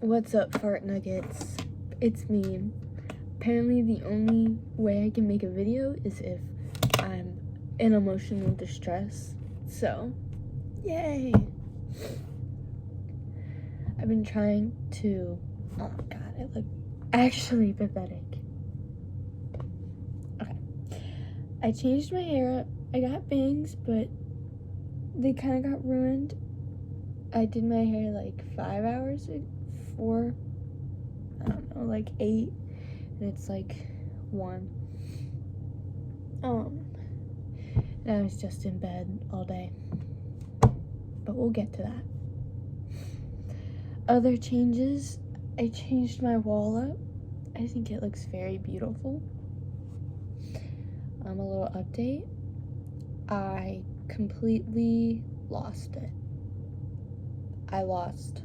What's up, fart nuggets? It's me. Apparently the only way I can make a video is if I'm in emotional distress. So, yay! I've been trying to... Oh my god, I look actually pathetic. Okay. I changed my hair up. I got bangs, but they kind of got ruined. I did my hair like 5 hours, 4, I don't know, like 8, and it's like 1. And I was just in bed all day, but we'll get to that. Other changes, I changed my wall up. I think it looks very beautiful. A little update, I completely lost it. I lost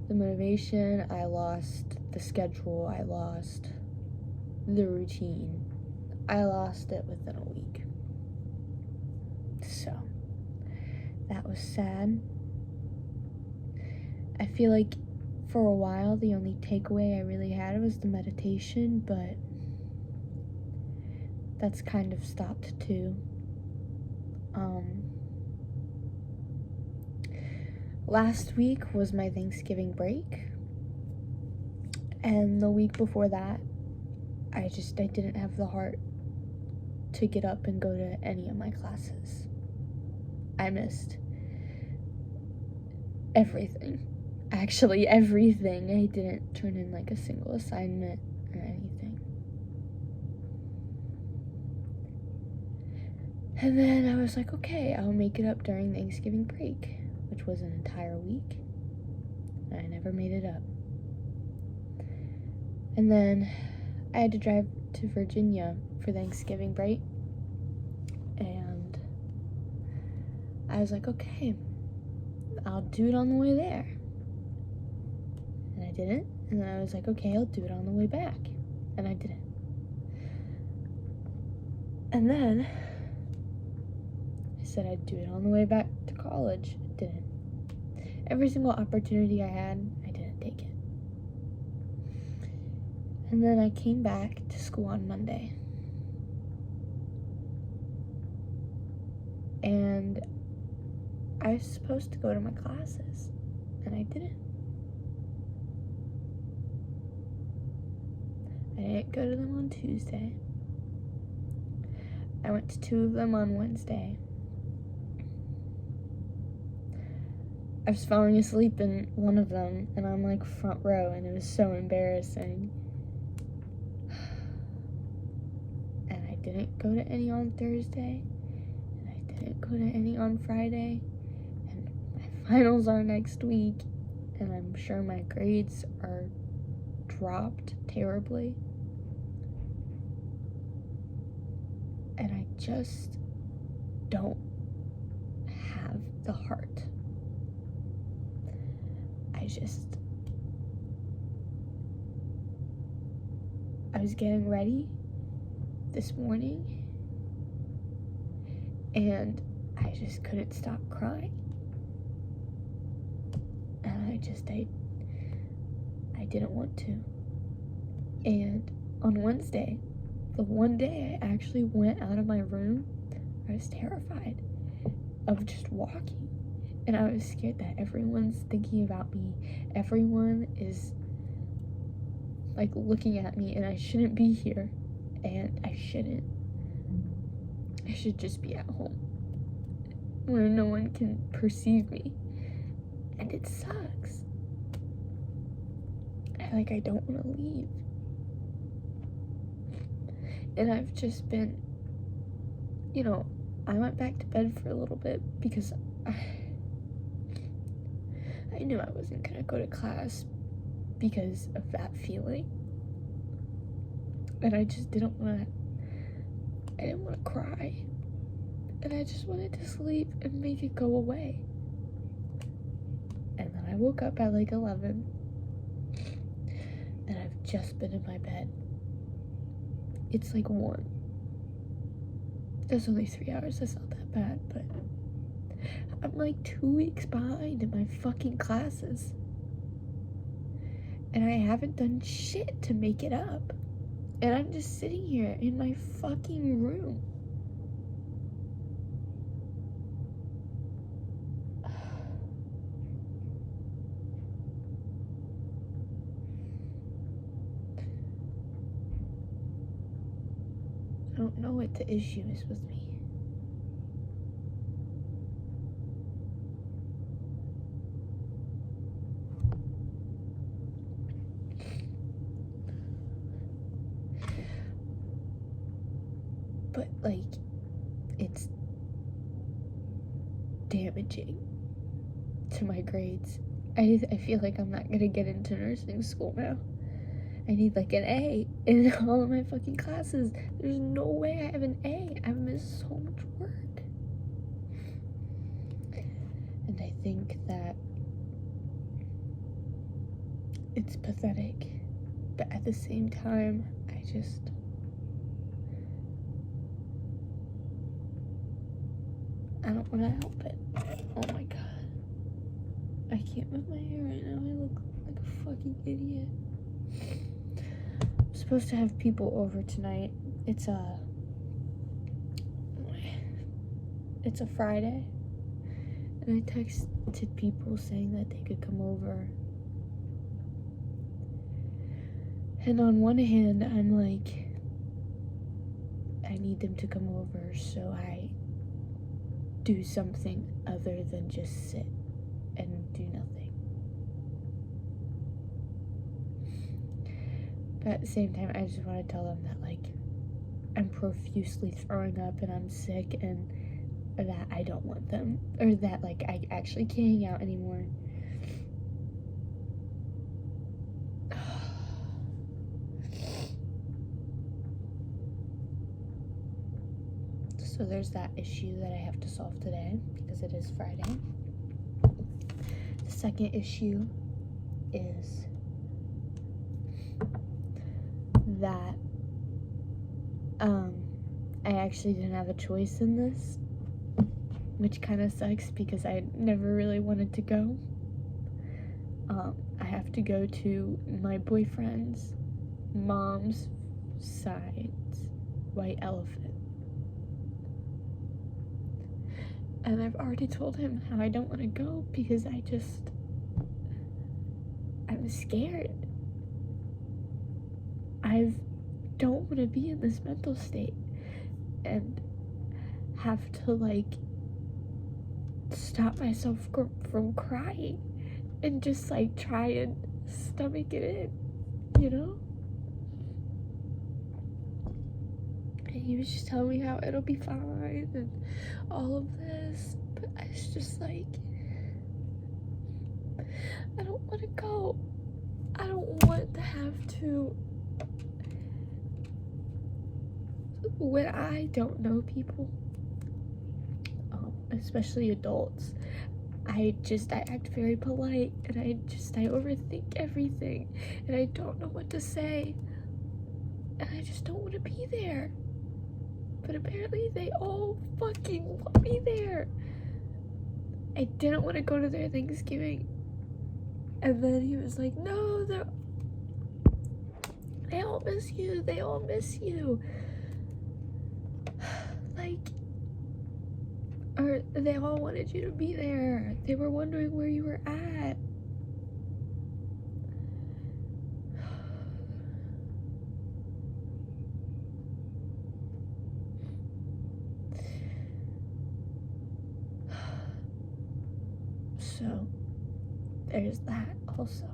the motivation, I lost the schedule, I lost the routine. I lost it within a week. So, that was sad. I feel like for a while the only takeaway I really had was the meditation, but that's kind of stopped too. Last week was my Thanksgiving break, and the week before that, I didn't have the heart to get up and go to any of my classes. I missed everything. Actually, everything. I didn't turn in like a single assignment or anything. And then I was like, okay, I'll make it up during Thanksgiving break, which was an entire week. And I never made it up. And then I had to drive to Virginia for Thanksgiving break. And I was like, okay, I'll do it on the way there. And I didn't. And then I was like, okay, I'll do it on the way back. And I didn't. And then I said I'd do it on the way back to college. I didn't. Every single opportunity I had, I didn't take it. And then I came back to school on Monday. And I was supposed to go to my classes, and I didn't. I didn't go to them on Tuesday. I went to 2 of them on Wednesday. I was falling asleep in one of them, and I'm like front row, and it was so embarrassing. And I didn't go to any on Thursday, and I didn't go to any on Friday, and my finals are next week, and I'm sure my grades are dropped terribly. And I just don't have the heart. I was getting ready this morning, and I just couldn't stop crying. And I didn't want to. And on Wednesday, the one day I actually went out of my room, I was terrified of just walking. And I was scared that everyone's thinking about me. Everyone is like looking at me, and I shouldn't be here. And I shouldn't. I should just be at home where no one can perceive me. And it sucks. I don't want to leave. And I've just been, I went back to bed for a little bit because I knew I wasn't gonna go to class because of that feeling. And I just didn't want to cry. And I just wanted to sleep and make it go away. And then I woke up at like 11. And I've just been in my bed. It's like 1. That's only 3 hours, that's not that bad, but I'm like 2 weeks behind in my fucking classes. And I haven't done shit to make it up. And I'm just sitting here in my fucking room. I don't know what the issue is with me. But, like, it's damaging to my grades. I feel like I'm not gonna get into nursing school now. I need like an A in all of my fucking classes. There's no way I have an A. I've missed so much work. And I think that it's pathetic. But at the same time, I don't want to help it. Oh my god. I can't move my hair right now. I look like a fucking idiot. I'm supposed to have people over tonight. It's a Friday. And I texted people saying that they could come over. And on one hand, I'm like, I need them to come over so I do something other than just sit and do nothing. But at the same time, I just want to tell them that, like, I'm profusely throwing up and I'm sick and that I don't want them, or that, like, I actually can't hang out anymore. So there's that issue that I have to solve today because it is Friday. The second issue is that I actually didn't have a choice in this, which kind of sucks because I never really wanted to go. I have to go to my boyfriend's mom's side's white elephant. And I've already told him how I don't want to go because I'm scared. I don't want to be in this mental state and have to, like, stop myself from crying and just, like, try and stomach it in, you know? And he was just telling me how it'll be fine and all of this, but it's just like, I don't want to go. I don't want to have to, when I don't know people, especially adults, I act very polite, and I overthink everything, and I don't know what to say, and I just don't want to be there. But apparently they all fucking want me there. I didn't want to go to their Thanksgiving, and then he was like, no, they all miss you, like, or they all wanted you to be there. They were wondering where you were at. So, there's that also.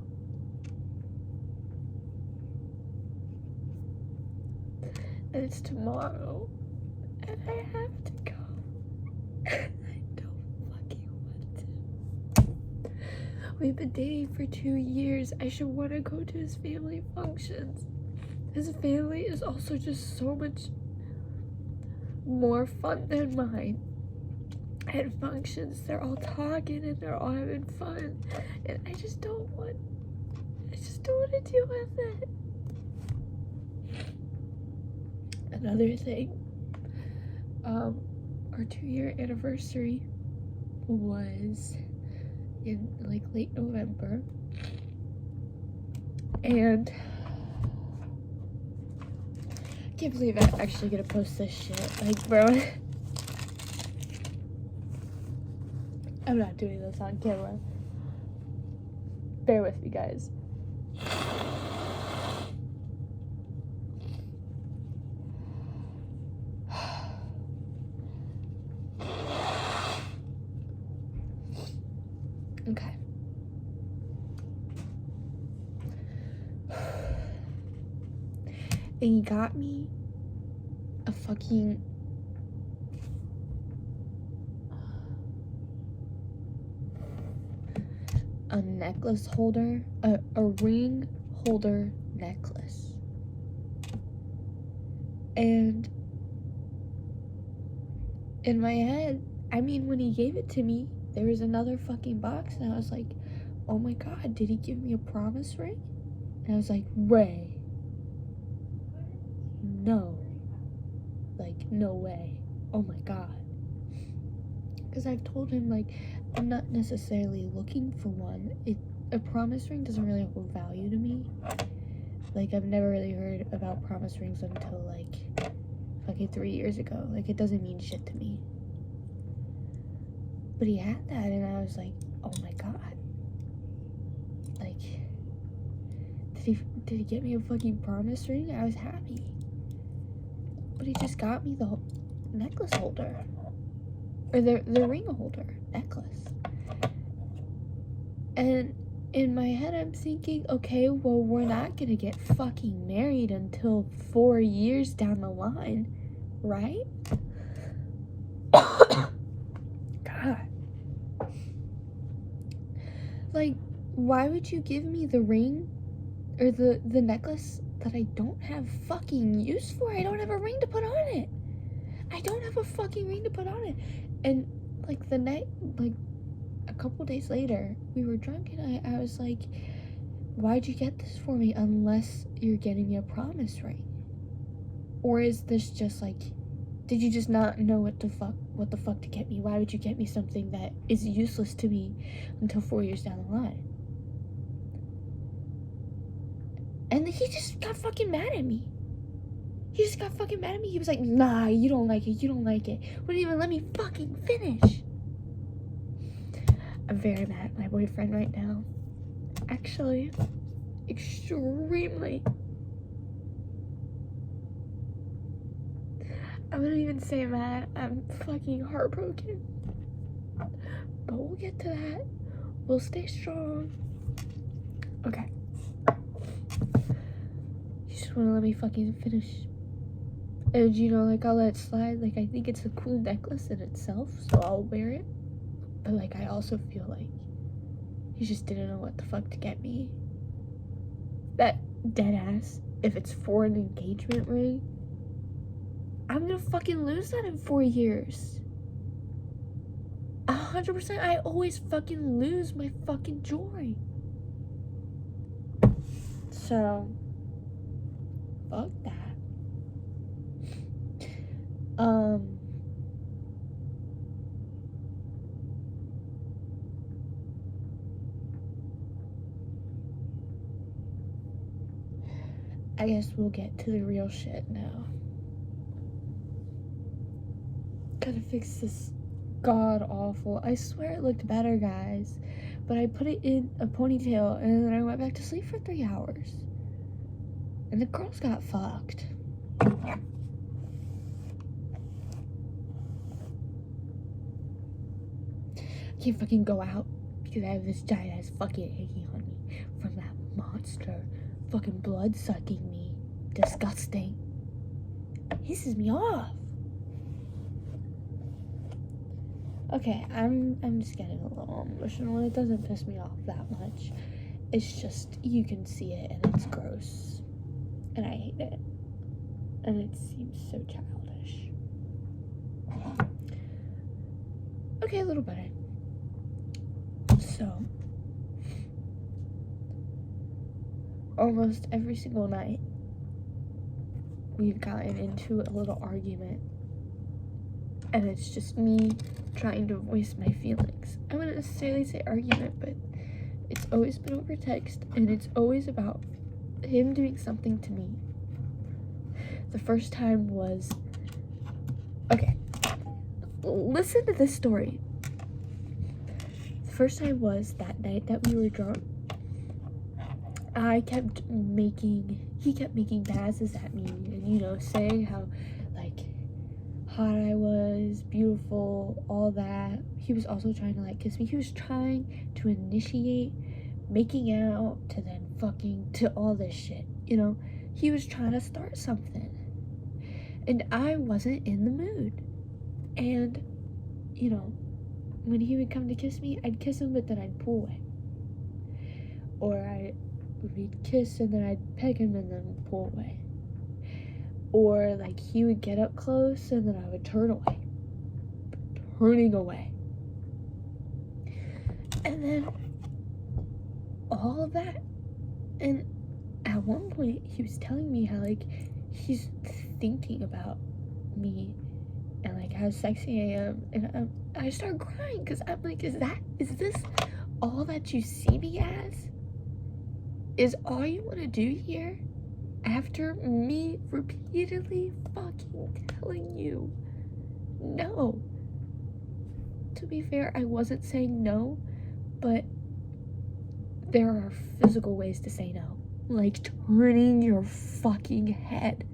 And it's tomorrow, and I have to go. I don't fucking want to. We've been dating for 2 years. I should want to go to his family functions. His family is also just so much more fun than mine. At functions, they're all talking and they're all having fun, and I just don't want to deal with it. Another thing, our 2-year anniversary was in, like, late November, And I can't believe I'm actually gonna post this shit. Like, bro, I'm not doing this on camera. Bear with me, guys. Okay. And he got me a fucking a necklace holder, a ring holder necklace. And in my head, I mean, when he gave it to me, there was another fucking box, and I was like, oh my god, did he give me a promise ring? And I was like, Ray, no. Like, no way. Oh my god. Because I've told him, like, I'm not necessarily looking for one. A promise ring doesn't really hold value to me. Like, I've never really heard about promise rings until, like, fucking 3 years ago. Like, it doesn't mean shit to me. But he had that, and I was like, oh my god. Like, did he get me a fucking promise ring? I was happy. But he just got me the necklace holder. Or the ring holder necklace. And in my head, I'm thinking, okay, well, we're not gonna get fucking married until 4 years down the line, right? God. Like, why would you give me the ring or the necklace that I don't have fucking use for? I don't have a ring to put on it. I don't have a fucking ring to put on it. And, like, the night, like, a couple days later, we were drunk, and I was like, why'd you get this for me unless you're getting me a promise ring? Or is this just, like, did you just not know what the fuck to get me? Why would you get me something that is useless to me until 4 years down the line? And he just got fucking mad at me. He just got fucking mad at me. He was like, nah, you don't like it. You don't like it. Wouldn't even let me fucking finish. I'm very mad at my boyfriend right now. Actually, extremely. I wouldn't even say mad. I'm fucking heartbroken. But we'll get to that. We'll stay strong. Okay. You just wanna let me fucking finish. And you know, like, I'll let it slide. Like, I think it's a cool necklace in itself, so I'll wear it. But, like, I also feel like he just didn't know what the fuck to get me. That dead ass, if it's for an engagement ring, I'm gonna fucking lose that in 4 years. 100%, I always fucking lose my fucking joy. So, fuck that. I guess we'll get to the real shit now. Gotta fix this god-awful, I swear it looked better, guys, but I put it in a ponytail and then I went back to sleep for 3 hours. And the girls got fucked. I can't fucking go out because I have this giant ass fucking hanging on me from that monster fucking blood sucking me. Disgusting. Pisses me off. Okay, I'm just getting a little emotional. It doesn't piss me off that much. It's just, you can see it and it's gross. And I hate it. And it seems so childish. Okay, a little better. So, almost every single night, we've gotten into a little argument. And it's just me trying to voice my feelings. I wouldn't necessarily say argument, but it's always been over text, and it's always about him doing something to me. The first time was, okay, listen to this story. The first time was that night that we were drunk. He kept making passes at me and, you know, saying how, like, hot I was, beautiful, all that. He was also trying to, like, kiss me. He was trying to initiate making out to then fucking to all this shit, you know? He was trying to start something. And I wasn't in the mood. And, you know, when he would come to kiss me, I'd kiss him, but then I'd pull away. Or we'd kiss and then I'd peg him and then pull away. Or, like, he would get up close and then I would turn away. Turning away. And then all of that. And at one point, he was telling me how, like, he's thinking about me and, like, how sexy I am. And I start crying because I'm like, is this all that you see me as? Is all you want to do here? After me repeatedly fucking telling you no. To be fair, I wasn't saying no, but there are physical ways to say no. Like turning your fucking head.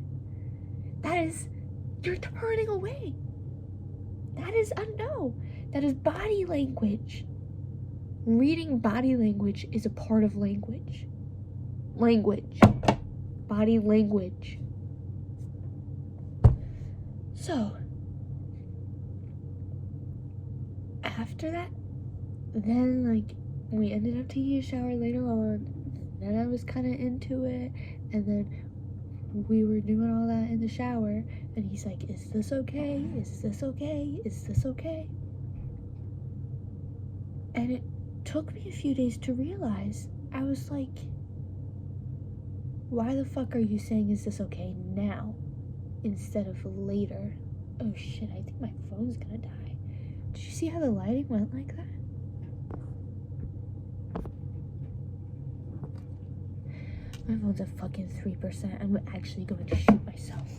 You're turning away. That is a no. That is body language. Reading body language is a part of language. Body language. So, after that, then, like, we ended up taking a shower later on. Then I was kind of into it, and then we were doing all that in the shower, and he's like, is this okay? Is this okay? Is this okay? And it took me a few days to realize. I was like, why the fuck are you saying is this okay now instead of later? Oh shit, I think my phone's gonna die. Did you see how the lighting went like that? My phone's at fucking 3%. I'm actually going to shoot myself.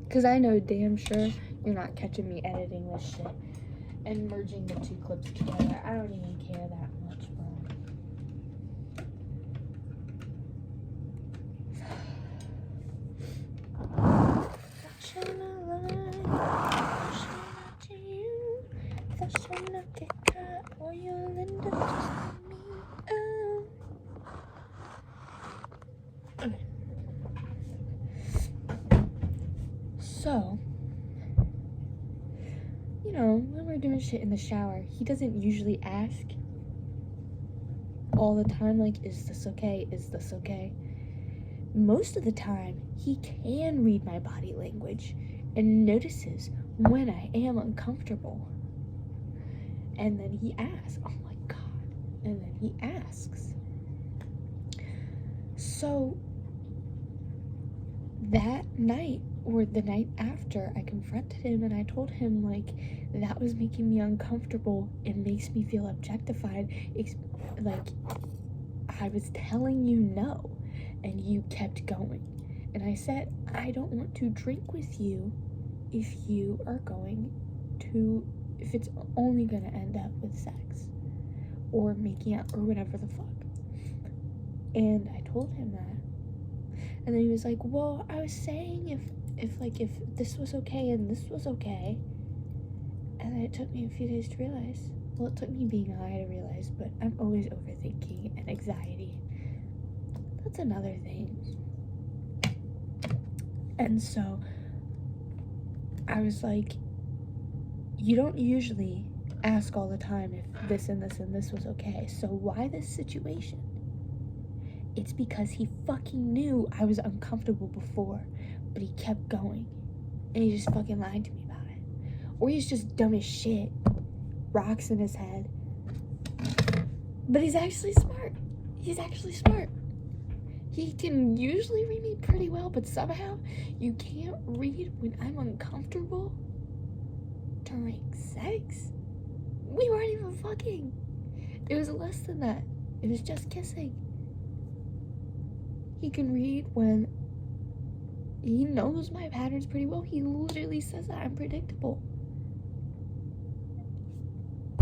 Because I know damn sure you're not catching me editing this shit and merging the two clips together. I don't even care that much, bro. So, you know, when we're doing shit in the shower, he doesn't usually ask all the time, like, is this okay? Is this okay? Most of the time, he can read my body language and notices when I am uncomfortable. And then he asks, oh my god, and then he asks. So, that night, or the night after, I confronted him and I told him, like, that was making me uncomfortable. It makes me feel objectified. Like, I was telling you no, and you kept going. And I said, I don't want to drink with you if it's only gonna end up with sex or making out or whatever the fuck. And I told him that. And then he was like, well, I was saying if this was okay and this was okay. And then it took me a few days to realize. Well, it took me being high to realize, but I'm always overthinking and anxiety. That's another thing. And so I was like, you don't usually ask all the time if this and this and this was okay. So why this situation? It's because he fucking knew I was uncomfortable before, but he kept going. And he just fucking lied to me about it. Or he's just dumb as shit. Rocks in his head. But he's actually smart. He's actually smart. He can usually read me pretty well, but somehow you can't read when I'm uncomfortable during sex. We weren't even fucking. It was less than that. It was just kissing. He can read when he knows my patterns pretty well. He literally says that I'm predictable.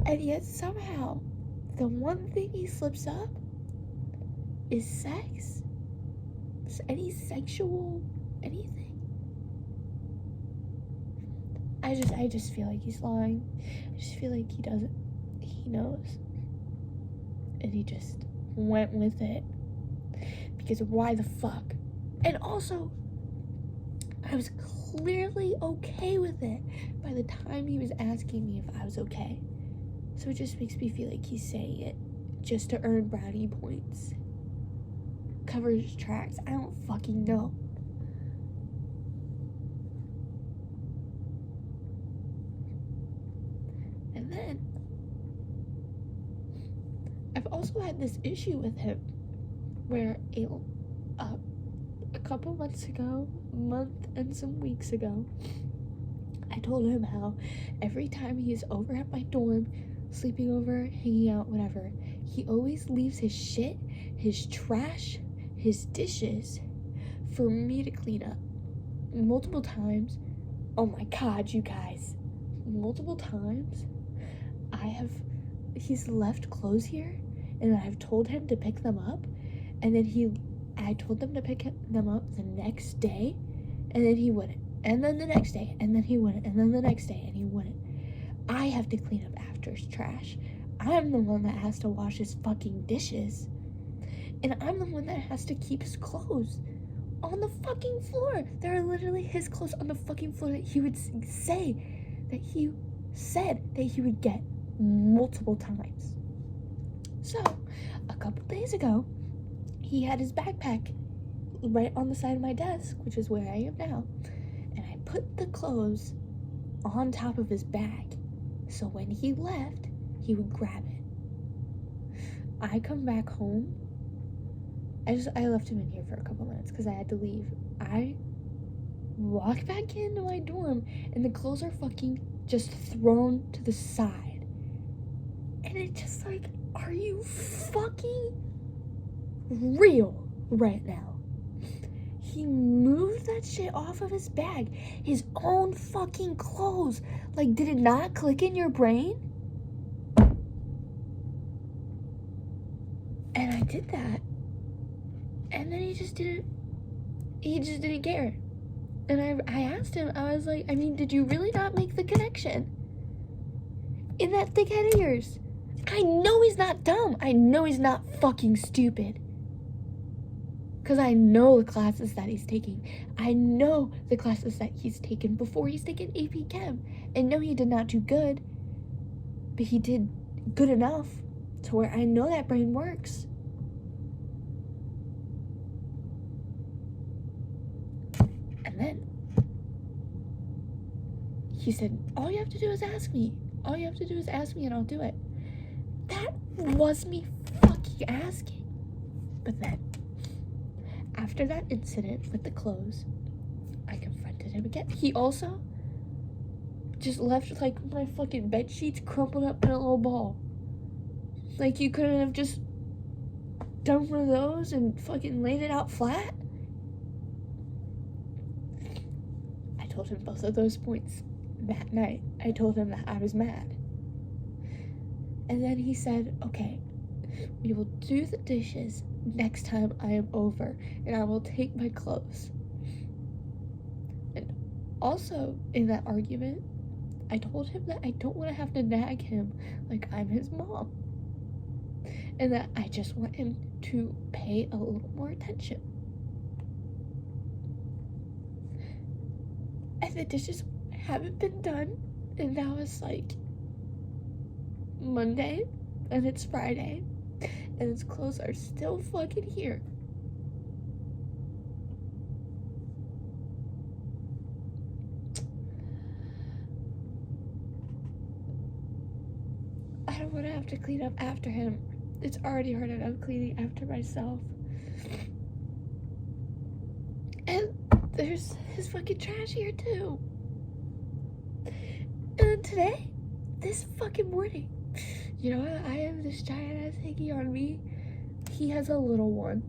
And yet somehow, the one thing he slips up is sex. Any sexual anything. I just feel like he's lying. I just feel like he knows. And he just went with it. Because why the fuck? And also, I was clearly okay with it by the time he was asking me if I was okay. So it just makes me feel like he's saying it just to earn brownie points. Cover his tracks. I don't fucking know. And then I've also had this issue with him where a couple months ago, month and some weeks ago, I told him how every time he's over at my dorm, sleeping over, hanging out, whatever, he always leaves his shit, his trash, his dishes for me to clean up. Multiple times, oh my god, you guys, multiple times, he's left clothes here, and I've told him to pick them up, and then I told them to pick them up the next day, and then he wouldn't, and then the next day, and then he wouldn't, and then the next day, and he wouldn't. I have to clean up after his trash. I'm the one that has to wash his fucking dishes, and I'm the one that has to keep his clothes on the fucking floor. There are literally his clothes on the fucking floor that he would say that he said that he would get multiple times. So, a couple days ago, he had his backpack right on the side of my desk, which is where I am now, and I put the clothes on top of his bag, so when he left, he would grab it. I come back home. I left him in here for a couple minutes because I had to leave. I walk back into my dorm, and the clothes are fucking just thrown to the side. And it's just like, are you fucking real right now? He moved that shit off of his bag. His own fucking clothes. Like, did it not click in your brain? And I did that. And then he just didn't care. And I asked him, I was like, I mean, did you really not make the connection? In that thick head of yours. I know he's not dumb. I know he's not fucking stupid. Because I know the classes that he's taking. I know the classes that he's taken before he's taken AP Chem. And no, he did not do good. But he did good enough to where I know that brain works. And then he said, all you have to do is ask me. All you have to do is ask me and I'll do it. That was me fucking asking. But then, after that incident with the clothes, I confronted him again. He also just left like my fucking bed sheets crumpled up in a little ball. Like, you couldn't have just done one of those and fucking laid it out flat? I told him both of those points that night. I told him that I was mad. And then he said, okay, we will do the dishes next time I am over, and I will take my clothes. And also, in that argument, I told him that I don't want to have to nag him like I'm his mom. And that I just want him to pay a little more attention. And the dishes haven't been done, and now it's like Monday, and it's Friday, and his clothes are still fucking here. I don't want to have to clean up after him. It's already hard enough cleaning after myself. there's his fucking trash here too. And then today, this fucking morning, you know, I have this giant ass hickey on me. He has a little one.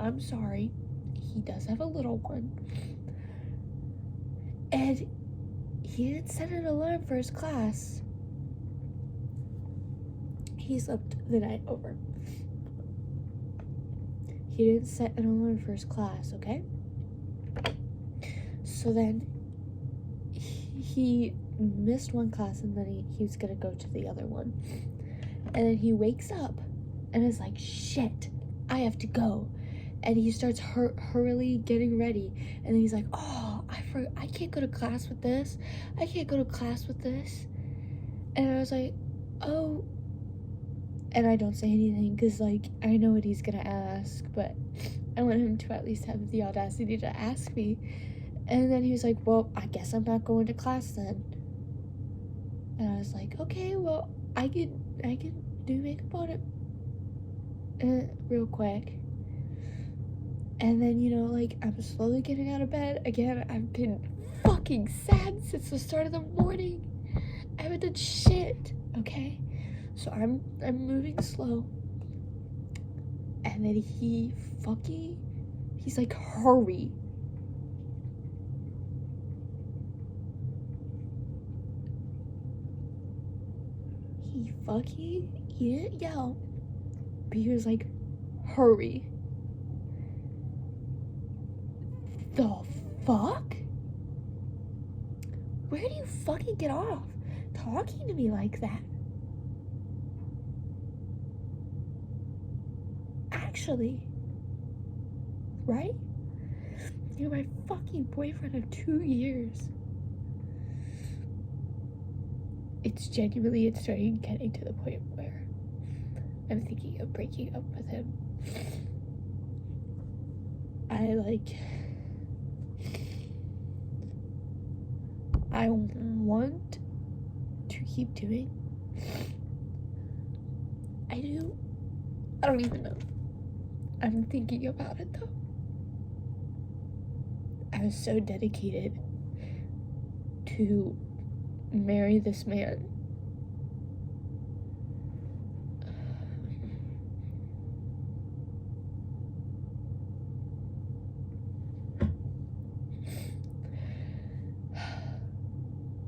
I'm sorry. He does have a little one. And he didn't set an alarm for his class. He slept the night over. He didn't set an alarm for his class, okay? So then he missed one class, and then he was gonna go to the other one. And then he wakes up and is like, shit, I have to go. And he starts hurriedly getting ready. And then he's like, oh, I can't go to class with this. I can't go to class with this. And I was like, oh. And I don't say anything because, like, I know what he's gonna ask, but I want him to at least have the audacity to ask me. And then he was like, well, I guess I'm not going to class then. And I was like, okay, well, I can do makeup on it real quick. And then, you know, like, I'm slowly getting out of bed. Again, I've been fucking sad since the start of the morning. I haven't done shit, okay? So I'm moving slow. And then he's like, hurry. He didn't yell, but he was like, hurry. The fuck? Where do you fucking get off talking to me like that? Actually, right? You're my fucking boyfriend of 2 years. It's starting getting to the point where I'm thinking of breaking up with him. I want to keep doing. I don't even know. I'm thinking about it though. I was so dedicated to marry this man.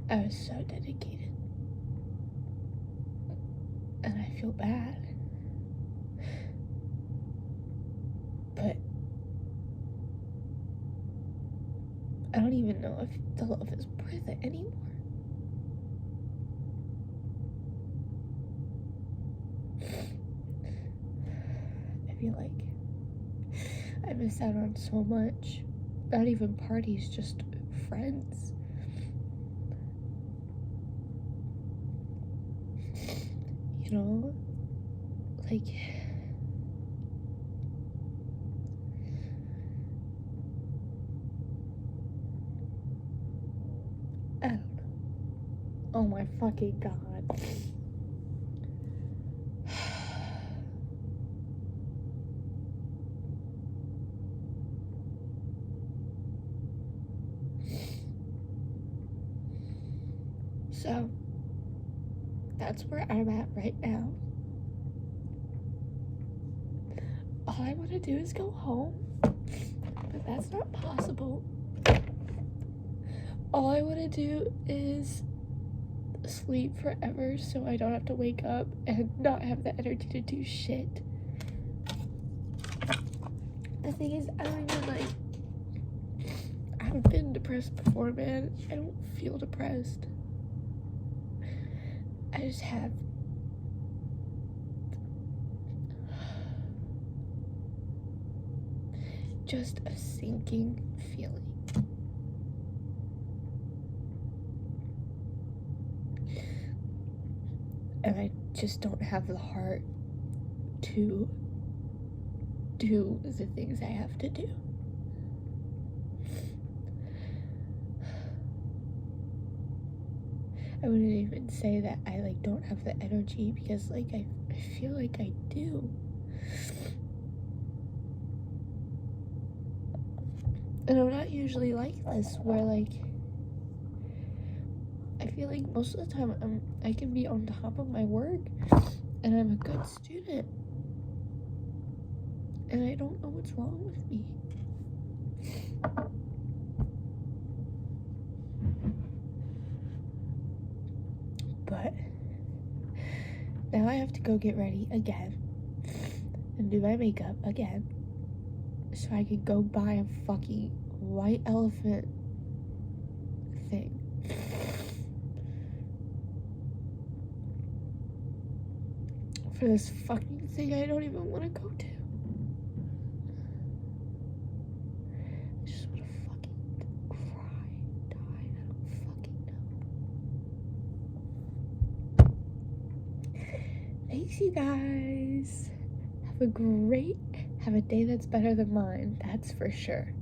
I was so dedicated. And I feel bad. But I don't even know if the love is worth it anymore. I feel like I missed out on so much. Not even parties, just friends. You know? Like, I don't know. Oh my fucking god. So, that's where I'm at right now. All I want to do is go home, but that's not possible. All I want to do is sleep forever so I don't have to wake up and not have the energy to do shit. The thing is, I haven't been depressed before, man. I don't feel depressed. I just have just a sinking feeling. And I just don't have the heart to do the things I have to do. I wouldn't even say that I don't have the energy, because I feel like I do. And I'm not usually like this, where, like, I feel like most of the time I can be on top of my work, and I'm a good student. And I don't know what's wrong with me. But now I have to go get ready again and do my makeup again so I could go buy a fucking white elephant thing. For this fucking thing I don't even want to go to. I just want to fucking cry, die, I don't fucking know. Thanks, you guys. Have a day that's better than mine, that's for sure.